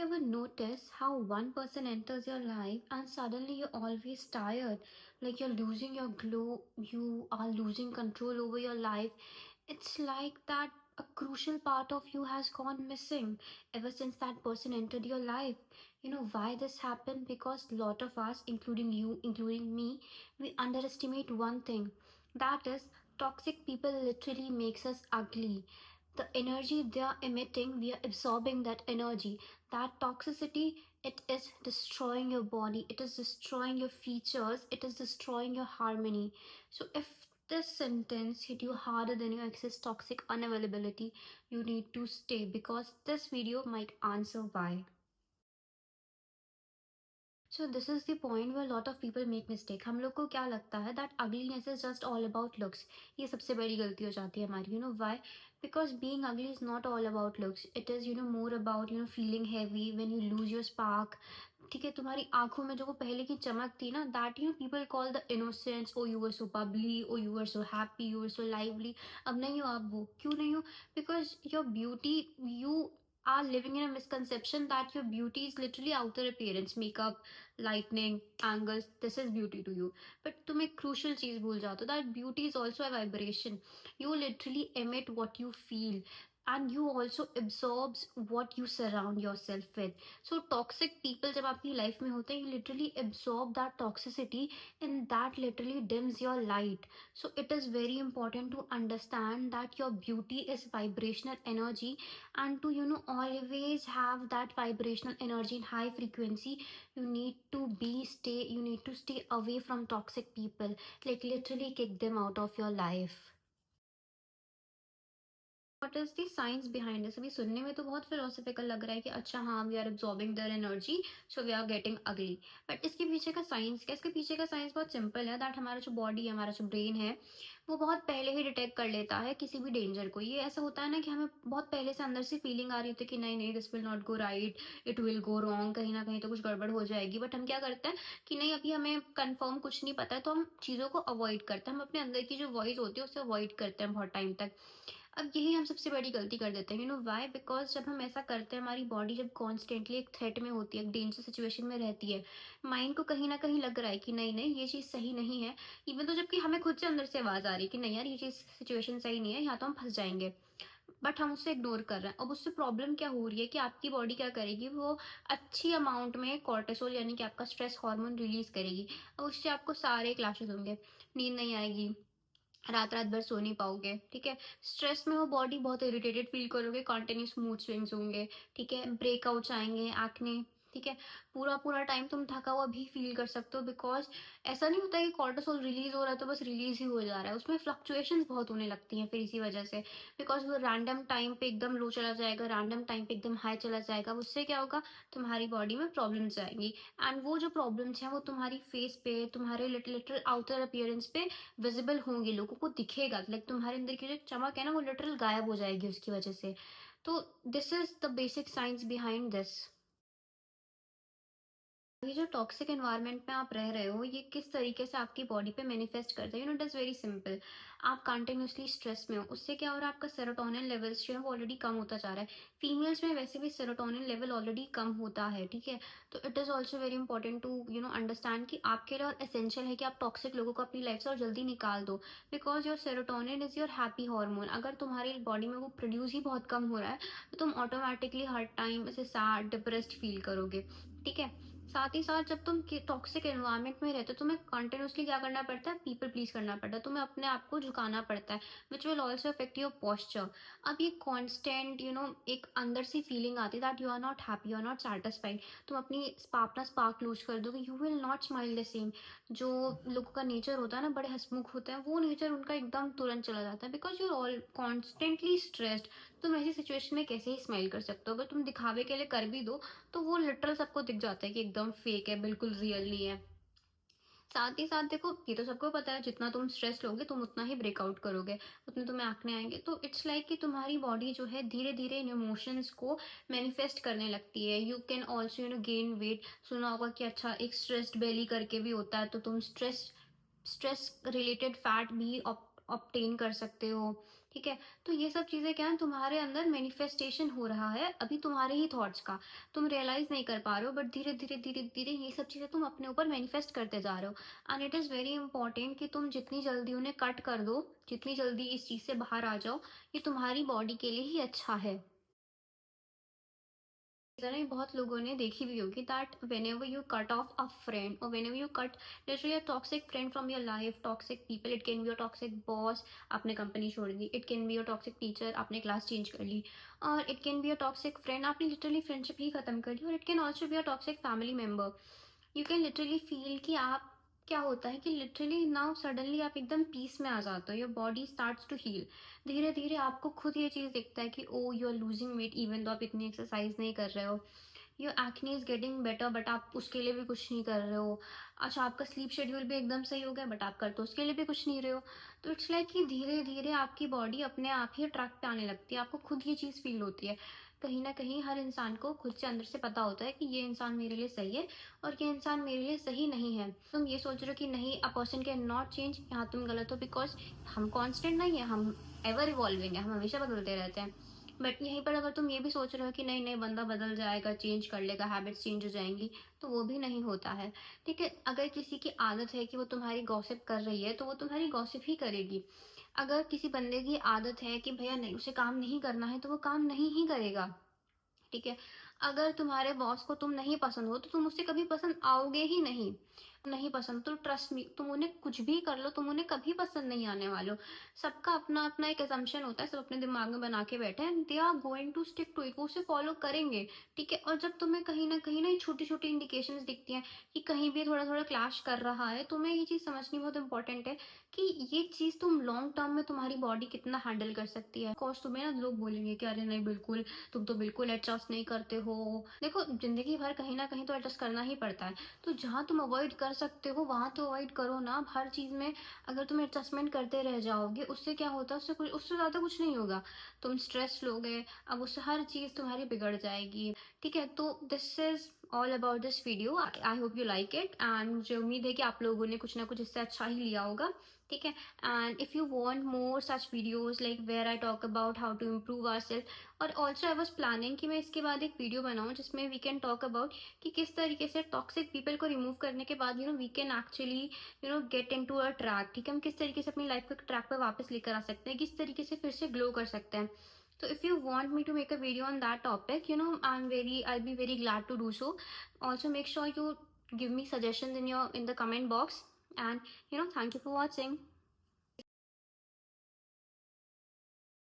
Ever notice how one person enters your life and suddenly you're always tired, like you're losing your glow, you are losing control over your life. It's like that a crucial part of you has gone missing ever since that person entered your life. You know why this happened? Because lot of us, including you, including me, we underestimate one thing, that is toxic people literally makes us ugly. The energy they are emitting, we are absorbing that energy. That toxicity, it is destroying your body, it is destroying your features, it is destroying your harmony. So if this sentence hit you harder than your excess toxic unavailability, you need to stay, because this video might answer why. So this is the point where lot of people make mistake. हम लोग को क्या लगता है that ugliness is just all about looks. ये सबसे बड़ी गलती हो जाती है हमारी. You know why? Because being ugly is not all about looks. It is more about feeling heavy when you lose your spark. ठीक है, तुम्हारी आंखों में जो वो पहले की चमक थी ना, that people call the innocence. Oh you were so bubbly, oh you were so happy, you were so lively. अब नहीं हो आप वो. क्यों नहीं हो? Because your beauty, you are living in a misconception that your beauty is literally outer appearance, makeup, lightning, angles. This is beauty to you. But तुम एक crucial चीज भूल जाते हो, that beauty is also a vibration. You literally emit what you feel, and you also absorbs what you surround yourself with. So toxic people जब आपकी life में होते हैं, you literally absorb that toxicity, and that literally dims your light. So it is very important to understand that your beauty is vibrational energy, and to always have that vibrational energy in high frequency, you need to stay away from toxic people, like literally kick them out of your life. What is the science behind this? अभी सुनने में तो बहुत philosophical लग रहा है कि अच्छा हाँ, we are absorbing their energy, so we are getting ugly. But इसके पीछे का साइंस क्या? इसके पीछे का साइंस बहुत सिंपल है. दैट हमारा जो बॉडी है, हमारा जो ब्रेन है, वो बहुत पहले ही डिटेक्ट कर लेता है किसी भी डेंजर को. ये ऐसा होता है ना कि हमें बहुत पहले से अंदर से फीलिंग आ रही होती है कि नहीं नहीं, this will not go right, it will go wrong, कहीं ना कहीं तो कुछ गड़बड़ हो जाएगी. बट हम क्या करते हैं कि नहीं, अभी हमें कंफर्म कुछ नहीं पता है, तो हम चीज़ों को अवॉइड करते हैं. हम अपने अंदर की जो वॉइस होती है उसे अवॉइड करते हैं बहुत टाइम तक. अब यही हम सबसे बड़ी गलती कर देते हैं. वाई? बिकॉज जब हम ऐसा करते हैं, हमारी बॉडी जब कॉन्स्टेंटली एक थ्रेट में होती है, एक डेंजर सिचुएशन में रहती है, माइंड को कहीं ना कहीं लग रहा है कि नहीं नहीं, ये चीज़ सही नहीं है. इवन तो जबकि हमें खुद से अंदर से आवाज़ आ रही है कि नहीं यार, ये चीज़ सिचुएशन सही नहीं है, यहाँ तो हम फंस जाएंगे. बट हम उससे इग्नोर कर रहे हैं. अब उससे प्रॉब्लम क्या हो रही है कि आपकी बॉडी क्या करेगी, वो अच्छी अमाउंट में कॉर्टिसोल यानी कि आपका स्ट्रेस हार्मोन रिलीज करेगी. अब उससे आपको सारे क्लैशेस होंगे. नींद नहीं आएगी, रात रात भर सो नहीं पाओगे. ठीक है, स्ट्रेस में हो बॉडी, बहुत इरिटेटेड फील करोगे, कॉन्टिन्यूस मूड स्विंग्स होंगे. ठीक है, ब्रेकआउट्स आएंगे, एक्ने. ठीक है, पूरा पूरा टाइम तुम थका हुआ भी फील कर सकते हो. बिकॉज ऐसा नहीं होता कि कॉर्टिसोल रिलीज हो रहा है तो बस रिलीज ही हो जा रहा है, उसमें फ्लक्चुएशंस बहुत होने लगती हैं फिर इसी वजह से. बिकॉज वो रैंडम टाइम पे एकदम लो चला जाएगा, रैंडम टाइम पे एकदम हाई चला जाएगा. उससे क्या होगा, तुम्हारी बॉडी में प्रॉब्लम्स आएंगी. एंड वो जो प्रॉब्लम्स हैं वो तुम्हारी फेस पे, तुम्हारे लिटरल आउटर अपीयरेंस पे विजिबल होंगी, लोगों को दिखेगा. लाइक तुम्हारे अंदर की जो चमक है ना, वो लिटरल गायब हो जाएगी उसकी वजह से. तो this is the basic science behind this. ये जो टॉक्सिक एनवायरनमेंट में आप रह रहे हो, ये किस तरीके से आपकी बॉडी पे मैनिफेस्ट करता है? It is very simple. आप कंटिन्यूसली स्ट्रेस में हो, उससे क्या हो रहा है, आपका सेरोटोनिन लेवल्स जो है वो ऑलरेडी कम होता जा रहा है. फीमेल्स में वैसे भी सेरोटोनिन लेवल ऑलरेडी कम होता है. ठीक है, तो it is also very important to understand कि आपके लिए और एसेंशियल है कि आप टॉक्सिक लोगों को अपनी लाइफ से और जल्दी निकाल दो. Because your serotonin is your happy hormone. अगर तुम्हारी बॉडी में वो प्रोड्यूस ही बहुत कम हो रहा है, तो तुम ऑटोमेटिकली हर टाइम ऐसे सैड डिप्रेस्ड फील करोगे. ठीक है, साथ ही साथ जब तुम टॉक्सिक एनवायरनमेंट में रहते हो, तुम्हें कंटिन्यूसली क्या करना पड़ता है, पीपल प्लीज करना पड़ता है, तुम्हें अपने आप को झुकाना पड़ता है, which will also affect your posture. अब ये कॉन्स्टेंट एक अंदर से फीलिंग आती है that you are not happy, you are not satisfied. तुम अपना स्पार्क लूज कर दोगे, you will not smile the same. जो लोगों का नेचर होता है ना, बड़े हंसमुख होते हैं, वो नेचर उनका एकदम तुरंत चला जाता है. Because you are all constantly stressed. तुम ऐसी सिचुएशन में कैसे ही स्माइल कर सकते हो? अगर तुम दिखावे के लिए कर भी दो, तो वो लिटरल सबको दिख जाता है कि एकदम फेक है, बिल्कुल रियल नहीं है. साथ ही साथ देखो, ये तो सबको पता है, जितना तुम स्ट्रेस लोगे तुम उतना ही ब्रेकआउट करोगे, उतने तुम्हें एक्ने आएंगे. तो इट्स लाइक कि तुम्हारी बॉडी जो है धीरे धीरे इन इमोशंस को मैनिफेस्ट करने लगती है. You can also gain weight. सुना होगा कि अच्छा, एक स्ट्रेस्ड बेली करके भी होता है, तो तुम स्ट्रेस रिलेटेड फैट भी ऑप्टेन कर सकते हो. ठीक है? तो ये सब चीज़ें क्या है, तुम्हारे अंदर मैनिफेस्टेशन हो रहा है अभी तुम्हारे ही थॉट्स का। तुम रियलाइज़ नहीं कर पा रहे हो, बट धीरे-धीरे, धीरे-धीरे ये सब चीज़ें तुम अपने ऊपर मैनिफेस्ट करते जा रहे हो। And it is very important कि तुम जितनी जल्दी उन्हें कट कर दो, जितनी जल्दी इस चीज़ से बाहर आ जाओ, ये तुम्हारी बॉडी के लिए ही अच्छा है। ज़रा बहुत लोगों ने देखी भी होगी that whenever you cut off a friend or whenever you cut literally a toxic friend from your life, toxic people, it can be a toxic boss, आपने कंपनी छोड़ दी, it can be a toxic teacher, आपने class change कर ली, और it can be a toxic friend, आपने literally friendship ही खत्म कर दी, और it can also be a toxic family member। You can literally feel कि आप, क्या होता है कि लिटरली नाउ सडनली आप एकदम पीस में आ जाते हो, your body starts to heal. धीरे धीरे आपको खुद ये चीज़ दिखता है कि oh you are losing weight even though आप इतनी एक्सरसाइज नहीं कर रहे हो, your acne is getting better but आप उसके लिए भी कुछ नहीं कर रहे हो। अच्छा, आपका स्लीप शेड्यूल भी एकदम सही हो गया बट आप कर तो उसके लिए भी कुछ नहीं रहे हो। तो इट्स लाइक कि धीरे धीरे आपकी बॉडी अपने आप ही ट्रैक पे आने लगती है, आपको खुद ये चीज़ फील होती है। कहीं ना कहीं हर इंसान को खुद से अंदर से पता होता है कि ये इंसान मेरे लिए सही है और ये इंसान मेरे लिए सही नहीं है। तुम ये सोच रहे हो कि नहीं, a person can not change, यहाँ तुम गलत हो, बिकॉज हम कांस्टेंट नहीं है, हम एवर इवॉल्विंग है, हम हमेशा बदलते रहते हैं। बट यहीं पर अगर तुम ये भी सोच रहे हो कि नहीं नहीं बंदा बदल जाएगा, चेंज कर लेगा, हैबिट्स चेंज हो जाएंगी, तो वो भी नहीं होता है। ठीक है, अगर किसी की आदत है कि वो तुम्हारी गॉसिप कर रही है तो वो तुम्हारी गॉसिप ही करेगी। अगर किसी बंदे की आदत है कि भैया नहीं, उसे काम नहीं करना है, तो वो काम नहीं ही करेगा। ठीक है, अगर तुम्हारे बॉस को तुम नहीं पसंद हो तो तुम उससे कभी पसंद आओगे ही नहीं। नहीं पसंद तो ट्रस्ट मी, तुम उन्हें कुछ भी कर लो, तुम उन्हें कभी पसंद नहीं आने वाले हो। सबका अपना अपना एक एजम्पशन होता है, सब अपने दिमाग में बना के बैठे हैं, they are going to stick to it, वो उसे फॉलो करेंगे। ठीक है, और जब तुम्हें कहीं ना ये छोटी छोटी इंडिकेशंस दिखती हैं कि कहीं भी थोड़ा थोड़ा क्लैश कर रहा है, तुम्हें ये चीज़ समझनी बहुत इंपॉर्टेंट है कि ये चीज़ तुम लॉन्ग टर्म में तुम्हारी बॉडी कितना हैंडल कर सकती है। कॉज तुम्हें ना लोग बोलेंगे कि अरे नहीं बिल्कुल, तुम तो बिल्कुल एडजस्ट नहीं करते हो। देखो, जिंदगी भर कहीं ना कहीं तो एडजस्ट करना ही पड़ता है, तो जहाँ तुम अवॉइड कर सकते हो वहाँ तो अवॉइड करो ना। अब हर चीज़ में अगर तुम एडजस्टमेंट करते रह जाओगे, उससे क्या होता है, उससे ज़्यादा कुछ नहीं होगा। तुम स्ट्रेस लोगे, अब उससे हर चीज़ तुम्हारी बिगड़ जाएगी। ठीक है, तो this is all about this video, I hope you like it, and मुझे उम्मीद है कि आप लोगों ने कुछ ना कुछ इससे अच्छा ही लिया होगा। ठीक है, and if you want more such videos like where I talk about how to improve our self, और ऑल्सो आई वॉज प्लानिंग कि मैं इसके बाद एक वीडियो बनाऊँ जिसमें वी कैन टॉक अबाउट कि किस तरीके से टॉक्सिक पीपल को रिमूव करने के बाद we can actually get into a track. ठीक है, हम किस तरीके से अपनी लाइफ को ट्रैक पर वापस लेकर आ सकते हैं, किस तरीके से फिर से ग्लो कर सकते हैं। So if you want me to make a video on that topic, I'll be very glad to do so. Also make sure you give me suggestions in the comment box, and thank you for watching.